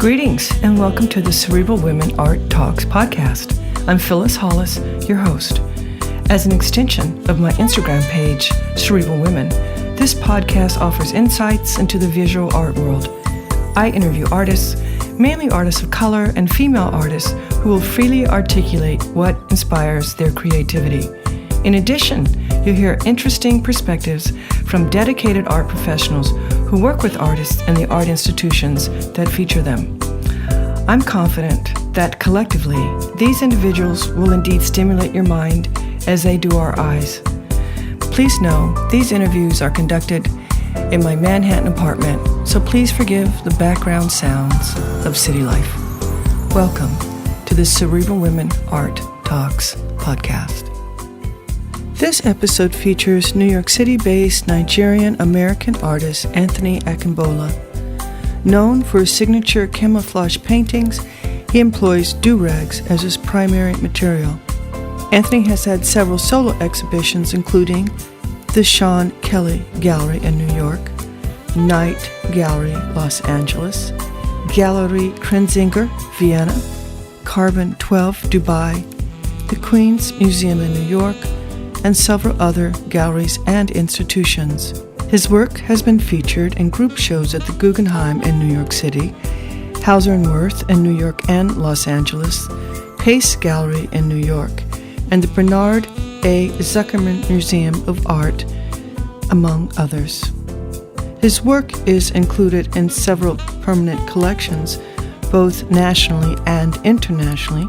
Greetings and welcome to the Cerebral Women Art Talks podcast. I'm Phyllis Hollis, your host. As an extension of my Instagram page, Cerebral Women, this podcast offers insights into the visual art world. I interview artists, mainly artists of color and female artists, who will freely articulate what inspires their creativity. In addition, you'll hear interesting perspectives from dedicated art professionals who work with artists and the art institutions that feature them. I'm confident that collectively, these individuals will indeed stimulate your mind as they do our eyes. Please know, these interviews are conducted in my Manhattan apartment, so please forgive the background sounds of city life. Welcome to the Cerebral Women Art Talks podcast. This episode features New York City-based Nigerian-American artist Anthony Akinbola. Known for his signature camouflage paintings, he employs do-rags as his primary material. Anthony has had several solo exhibitions, including the Sean Kelly Gallery in New York, Night Gallery, Los Angeles, Galerie Krinzinger, Vienna, Carbon 12, Dubai, the Queen's Museum in New York, and several other galleries and institutions. His work has been featured in group shows at the Guggenheim in New York City, Hauser Wirth in New York and Los Angeles, Pace Gallery in New York, and the Bernard A. Zuckerman Museum of Art, among others. His work is included in several permanent collections, both nationally and internationally,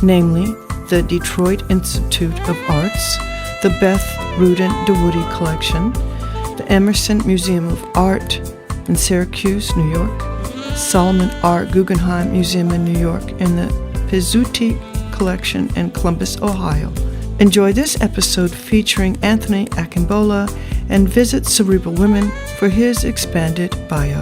namely the Detroit Institute of Arts, the Beth Rudin DeWoody Collection, the Everson Museum of Art in Syracuse, New York, Solomon R. Guggenheim Museum in New York, and the Pizzuti Collection in Columbus, Ohio. Enjoy this episode featuring Anthony Akinbola and visit Cerebral Women for his expanded bio.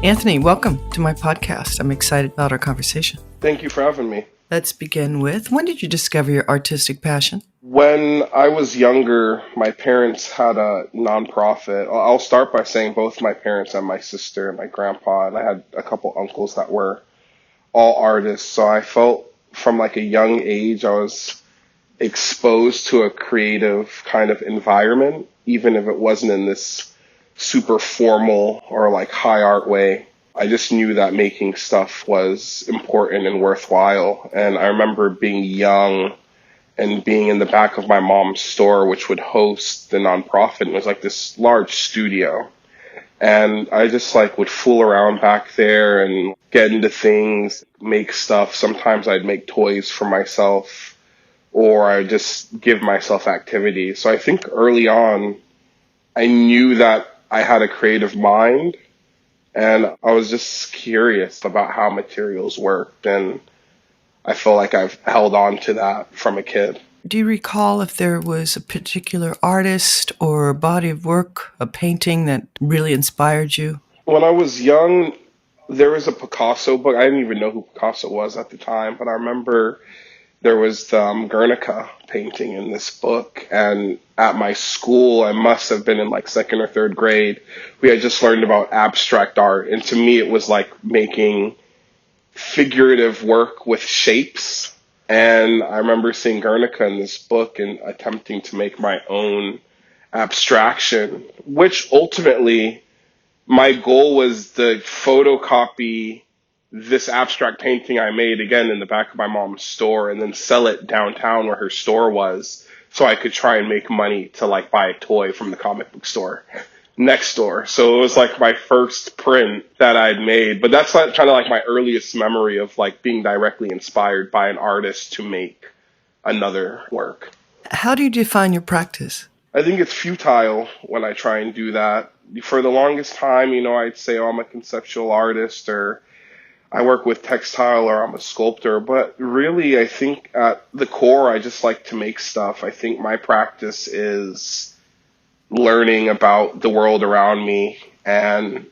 Anthony, welcome to my podcast. I'm excited about our conversation. Thank you for having me. Let's begin with, when did you discover your artistic passion? When I was younger, my parents had a nonprofit. I'll start by saying both my parents and my sister and my grandpa, and I had a couple uncles that were all artists. So I felt from like a young age, I was exposed to a creative kind of environment, even if it wasn't in this super formal or like high art way. I just knew that making stuff was important and worthwhile. And I remember being young and being in the back of my mom's store, which would host the nonprofit. It was like this large studio. And I just like would fool around back there and get into things, make stuff. Sometimes I'd make toys for myself, or I just give myself activities. So I think early on, I knew that I had a creative mind, and I was just curious about how materials worked, and I feel like I've held on to that from a kid. Do you recall if there was a particular artist or body of work, a painting that really inspired you? When I was young, there was a Picasso book. I didn't even know who Picasso was at the time, but I remember there was the Guernica painting in this book. And at my school, I must have been in like second or third grade, we had just learned about abstract art. And to me, it was like making figurative work with shapes. And I remember seeing Guernica in this book and attempting to make my own abstraction, which ultimately my goal was to photocopy this abstract painting I made, again, in the back of my mom's store, and then sell it downtown where her store was, so I could try and make money to like buy a toy from the comic book store next door. So it was like my first print that I'd made, but that's like kind of like my earliest memory of like being directly inspired by an artist to make another work. How do you define your practice? I think it's futile when I try and do that. For the longest time, I'd say, oh, I'm a conceptual artist, or I work with textile, or I'm a sculptor. But really, I think at the core, I just like to make stuff. I think my practice is learning about the world around me and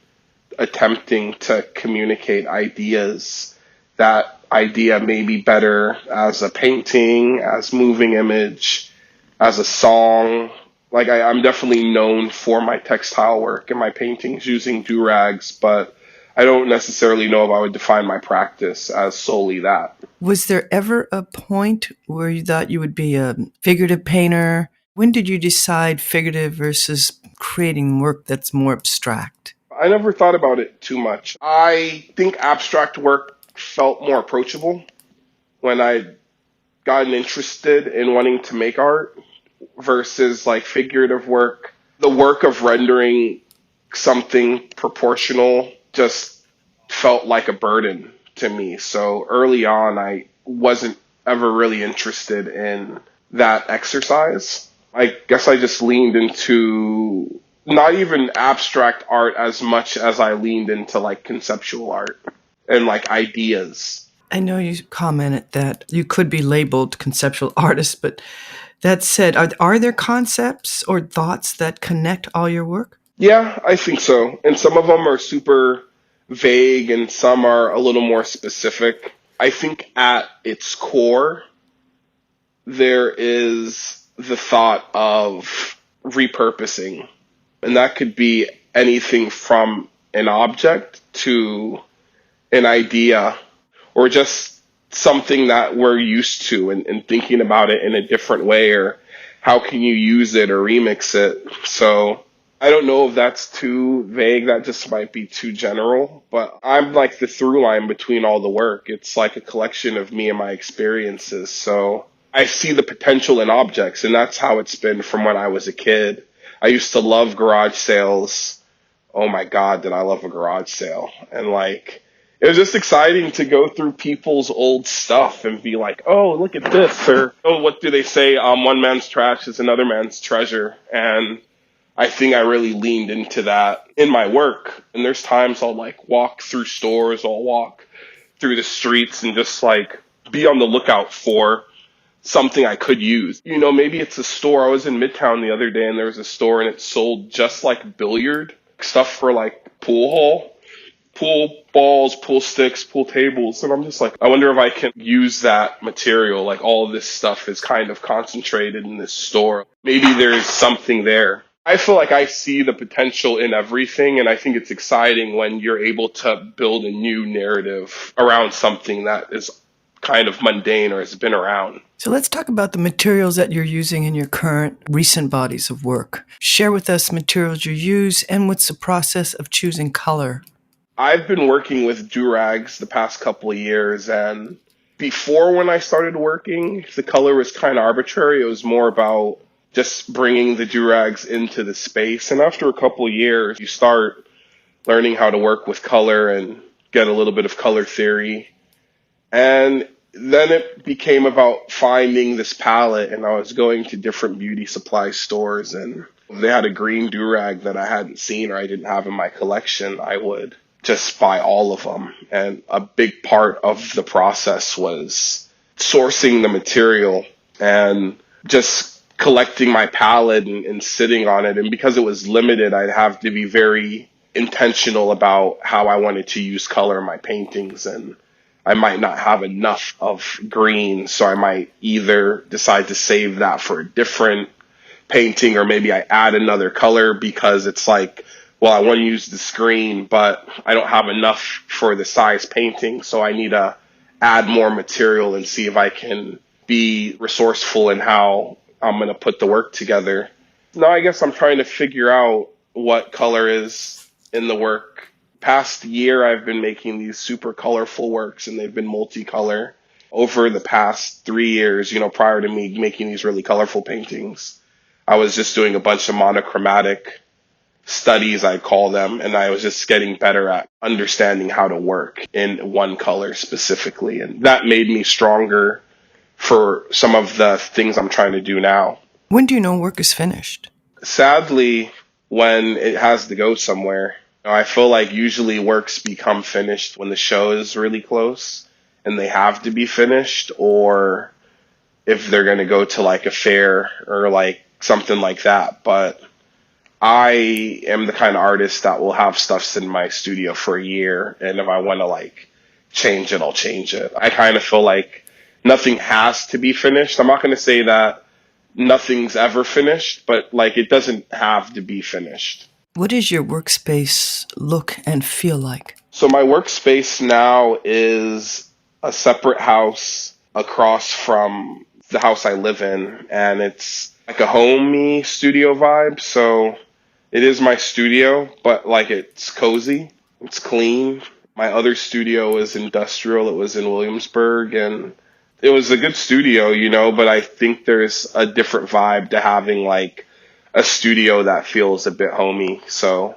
attempting to communicate ideas. That idea may be better as a painting, as moving image, as a song. Like I'm definitely known for my textile work and my paintings using do-rags, but I don't necessarily know if I would define my practice as solely that. Was there ever a point where you thought you would be a figurative painter? When did you decide figurative versus creating work that's more abstract? I never thought about it too much. I think abstract work felt more approachable when I'd gotten interested in wanting to make art versus like figurative work. The work of rendering something proportional just felt like a burden to me. So early on, I wasn't ever really interested in that exercise. I guess I just leaned into not even abstract art as much as I leaned into like conceptual art and like ideas. I know you commented that you could be labeled conceptual artist, but that said, are there concepts or thoughts that connect all your work? Yeah, I think so. And some of them are super vague and some are a little more specific. I think at its core, there is the thought of repurposing. And that could be anything from an object to an idea or just something that we're used to and thinking about it in a different way, or how can you use it or remix it. So I don't know if that's too vague. That just might be too general, but I'm like the through line between all the work. It's like a collection of me and my experiences. So I see the potential in objects, and that's how it's been from when I was a kid. I used to love garage sales. Oh my God, did I love a garage sale. And like, it was just exciting to go through people's old stuff and be like, oh, look at this. Or, oh, what do they say? One man's trash is another man's treasure. And I think I really leaned into that in my work. And there's times I'll like walk through stores, I'll walk through the streets and just like be on the lookout for something I could use. You know, maybe it's a store. I was in Midtown the other day and there was a store and it sold just like billiard stuff for like pool balls, pool sticks, pool tables. And I'm just like, I wonder if I can use that material. Like all of this stuff is kind of concentrated in this store. Maybe there's something there. I feel like I see the potential in everything, and I think it's exciting when you're able to build a new narrative around something that is kind of mundane or has been around. So let's talk about the materials that you're using in your current recent bodies of work. Share with us materials you use and what's the process of choosing color. I've been working with durags the past couple of years, and before when I started working, the color was kind of arbitrary. It was more about just bringing the durags into the space. And after a couple of years, you start learning how to work with color and get a little bit of color theory. And then it became about finding this palette, and I was going to different beauty supply stores, and they had a green durag that I hadn't seen or I didn't have in my collection. I would just buy all of them. And a big part of the process was sourcing the material and just collecting my palette and sitting on it. And because it was limited, I'd have to be very intentional about how I wanted to use color in my paintings. And I might not have enough of green, so I might either decide to save that for a different painting, or maybe I add another color because it's like, well, I want to use this green, but I don't have enough for the size painting, so I need to add more material and see if I can be resourceful in how I'm going to put the work together. Now, I guess I'm trying to figure out what color is in the work. Past year, I've been making these super colorful works, and they've been multicolor. Over the past 3 years, you know, prior to me making these really colorful paintings, I was just doing a bunch of monochromatic studies, I call them, and I was just getting better at understanding how to work in one color specifically. And that made me stronger for some of the things I'm trying to do now. When do you know work is finished? Sadly, when it has to go somewhere. I feel like usually works become finished when the show is really close and they have to be finished, or if they're going to go to like a fair or like something like that. But I am the kind of artist that will have stuff in my studio for a year, and if I want to like change it, I'll change it. I kind of feel like nothing has to be finished. I'm not going to say that nothing's ever finished, but like it doesn't have to be finished. What does your workspace look and feel like? So my workspace now is a separate house across from the house I live in, and it's like a homey studio vibe. So it is my studio, but like it's cozy, it's clean. My other studio is industrial. It was in Williamsburg, and it was a good studio, but I think there's a different vibe to having like a studio that feels a bit homey. So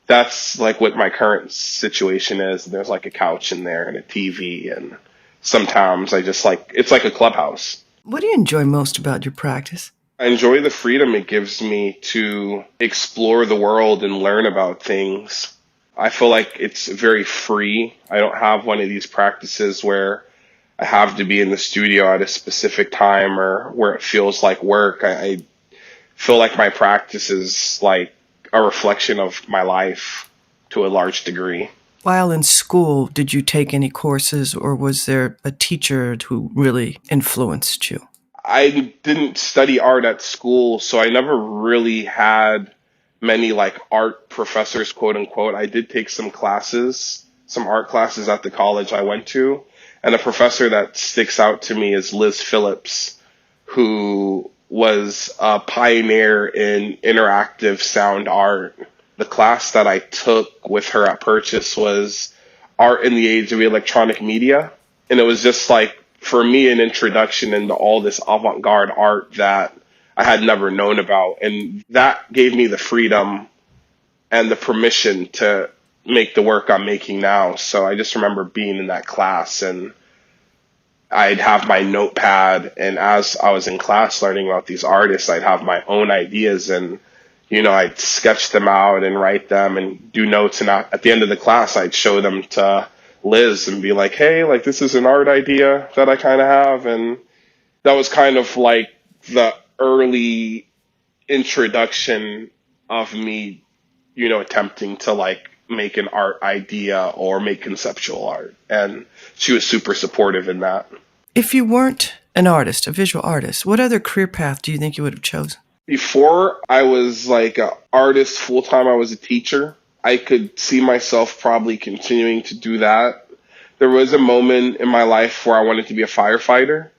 that's like what my current situation is. There's like a couch in there and a TV, and sometimes I just like it's like a clubhouse. What do you enjoy most about your practice? I enjoy the freedom it gives me to explore the world and learn about things. I feel like it's very free. I don't have one of these practices where I have to be in the studio at a specific time or where it feels like work. I feel like my practice is like a reflection of my life to a large degree. While in school, did you take any courses, or was there a teacher who really influenced you? I didn't study art at school, so I never really had many like art professors, quote unquote. I did take some classes, some art classes at the college I went to, and a professor that sticks out to me is Liz Phillips, who was a pioneer in interactive sound art. The class that I took with her at Purchase was Art in the Age of Electronic Media. And it was just like, for me, an introduction into all this avant-garde art that I had never known about. And that gave me the freedom and the permission to make the work I'm making now. So I just remember being in that class, and I'd have my notepad, and as I was in class learning about these artists, I'd have my own ideas, and I'd sketch them out and write them and do notes, and at the end of the class I'd show them to Liz and be like, hey, like this is an art idea that I kind of have. And that was kind of like the early introduction of me, attempting to like make an art idea or make conceptual art. And she was super supportive in that. If you weren't an artist, a visual artist, what other career path do you think you would have chosen? Before I was like an artist full-time, I was a teacher. I could see myself probably continuing to do that. There was a moment in my life where I wanted to be a firefighter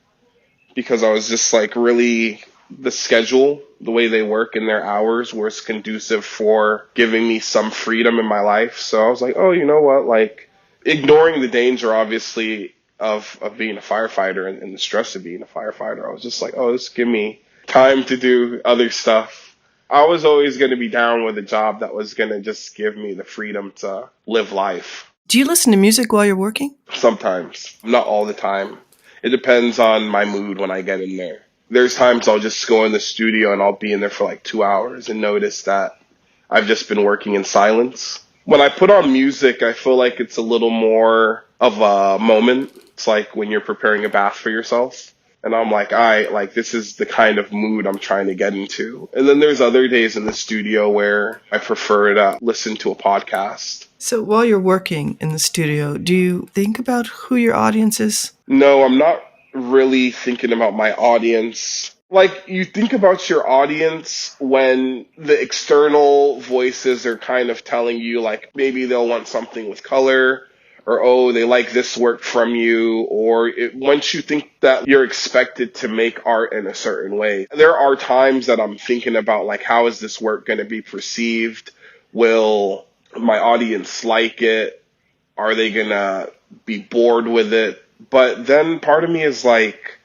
because I was just like really, the schedule, the way they work in their hours was conducive for giving me some freedom in my life. So I was like, oh, you know what? Like ignoring the danger, obviously, of being a firefighter and the stress of being a firefighter. I was just like, oh, this give me time to do other stuff. I was always going to be down with a job that was going to just give me the freedom to live life. Do you listen to music while you're working? Sometimes, not all the time. It depends on my mood when I get in there. There's times I'll just go in the studio and I'll be in there for like 2 hours and notice that I've just been working in silence. When I put on music, I feel like it's a little more of a moment. It's like when you're preparing a bath for yourself. And I'm like, this is the kind of mood I'm trying to get into. And then there's other days in the studio where I prefer to listen to a podcast. So while you're working in the studio, do you think about who your audience is? No, I'm not really thinking about my audience. Like, you think about your audience when the external voices are kind of telling you, like, maybe they'll want something with color, or, oh, they like this work from you, or once you think that you're expected to make art in a certain way. There are times that I'm thinking about, like, how is this work going to be perceived? Will my audience like it? Are they going to be bored with it? But then part of me is like,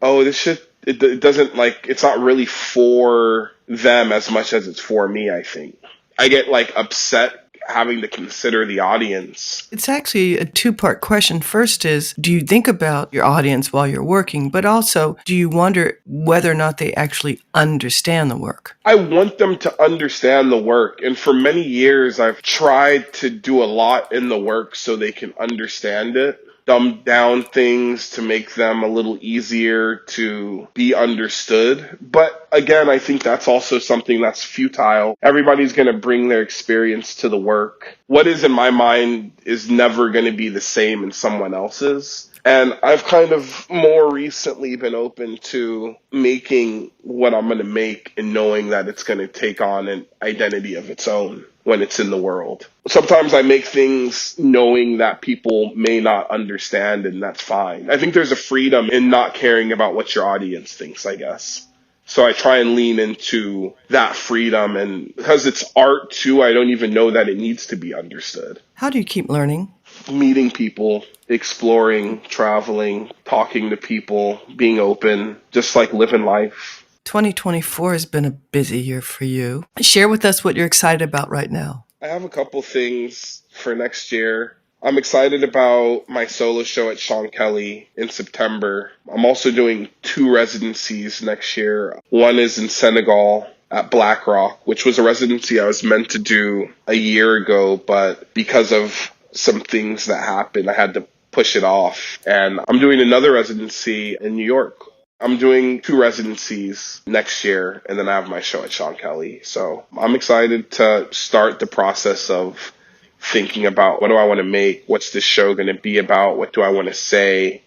oh, it doesn't, like, it's not really for them as much as it's for me, I think. I get, like, upset having to consider the audience. It's actually a two-part question. First is, do you think about your audience while you're working? But also, do you wonder whether or not they actually understand the work? I want them to understand the work. And for many years, I've tried to do a lot in the work so they can understand it. Dumb down things to make them a little easier to be understood. But again, I think that's also something that's futile. Everybody's going to bring their experience to the work. What is in my mind is never going to be the same in someone else's. And I've kind of more recently been open to making what I'm going to make and knowing that it's going to take on an identity of its own. when it's in the world. Sometimes I make things knowing that people may not understand, and that's fine. I think there's a freedom in not caring about what your audience thinks, I guess. So I try and lean into that freedom, and because it's art too, I don't even know that it needs to be understood. How do you keep learning? Meeting people, exploring, traveling, talking to people, being open, just like living life. 2024 has been a busy year for you. Share with us what you're excited about right now. I have a couple things for next year. I'm excited about my solo show at Sean Kelly in September. I'm also doing 2 residencies next year. One is in Senegal at Black Rock, which was a residency I was meant to do a year ago, but because of some things that happened, I had to push it off. And I'm doing another residency in New York. I'm doing 2 residencies next year, and then I have my show at Sean Kelly. So I'm excited to start the process of thinking about, what do I want to make? What's this show going to be about? What do I want to say?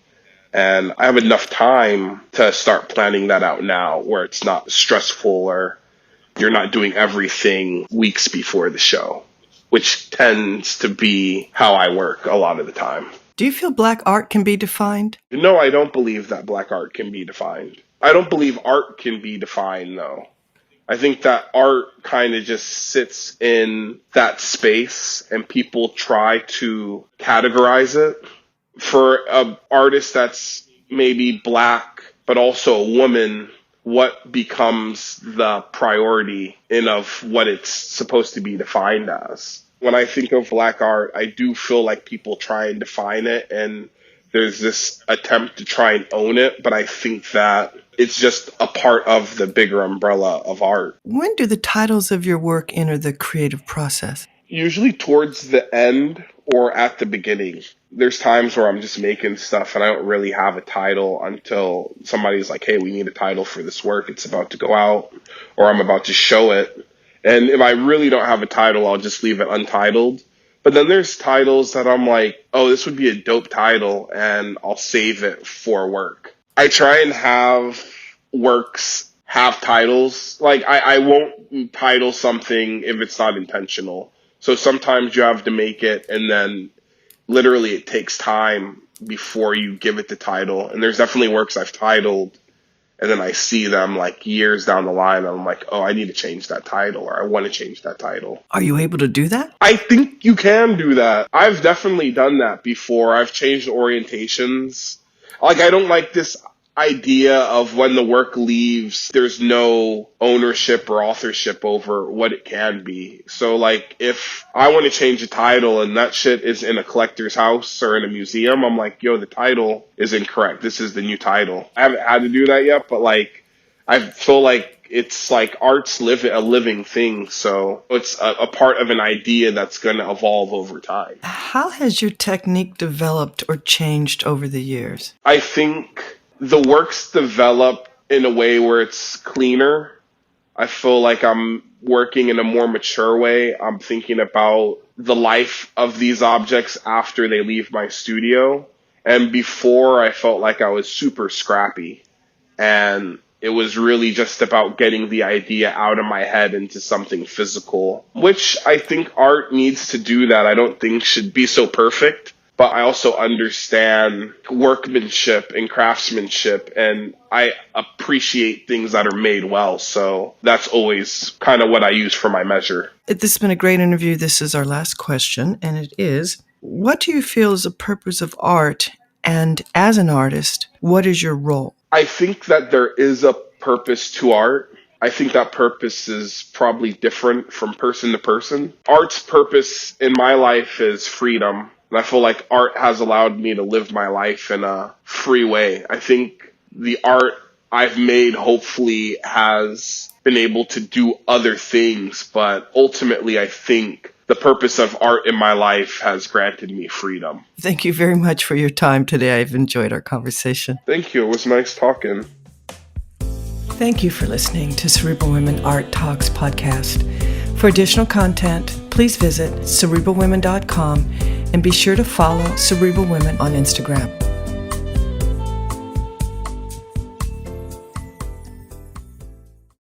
And I have enough time to start planning that out now, where it's not stressful or you're not doing everything weeks before the show, which tends to be how I work a lot of the time. Do you feel Black art can be defined? No, I don't believe that Black art can be defined. I don't believe art can be defined, though. I think that art kind of just sits in that space and people try to categorize it. For an artist that's maybe Black, but also a woman, what becomes the priority in of what it's supposed to be defined as? When I think of Black art, I do feel like people try and define it, and there's this attempt to try and own it, but I think that it's just a part of the bigger umbrella of art. When do the titles of your work enter the creative process? Usually towards the end or at the beginning. There's times where I'm just making stuff and I don't really have a title until somebody's like, hey, we need a title for this work. It's about to go out, or I'm about to show it. And if I really don't have a title, I'll just leave it untitled. But then there's titles that I'm like, oh, this would be a dope title, and I'll save it for work. I try and have works have titles. Like, I won't title something if it's not intentional. So sometimes you have to make it, and then literally it takes time before you give it the title. And there's definitely works I've titled, and then I see them like years down the line, and I'm like, oh, I need to change that title, or I want to change that title. Are you able to do that? I think you can do that. I've definitely done that before. I've changed orientations. Like, I don't like this idea of when the work leaves, there's no ownership or authorship over what it can be. So, like, if I want to change a title and that shit is in a collector's house or in a museum, I'm like, yo, the title is incorrect. This is the new title. I haven't had to do that yet, but, like, I feel like it's like art's a living thing. So it's a part of an idea that's going to evolve over time. How has your technique developed or changed over the years? I think the works develop in a way where it's cleaner. I feel like I'm working in a more mature way. I'm thinking about the life of these objects after they leave my studio. And before, I felt like I was super scrappy. And it was really just about getting the idea out of my head into something physical, which I think art needs to do that. I don't think should be so perfect. But I also understand workmanship and craftsmanship, and I appreciate things that are made well. So that's always kind of what I use for my measure. This has been a great interview. This is our last question, and it is, what do you feel is the purpose of art? And as an artist, what is your role? I think that there is a purpose to art. I think that purpose is probably different from person to person. Art's purpose in my life is freedom. And I feel like art has allowed me to live my life in a free way. I think the art I've made hopefully has been able to do other things, but ultimately I think the purpose of art in my life has granted me freedom. Thank you very much for your time today. I've enjoyed our conversation. Thank you. It was nice talking. Thank you for listening to Cerebral Women Art Talks podcast. For additional content, please visit cerebralwomen.com and be sure to follow Cerebral Women on Instagram.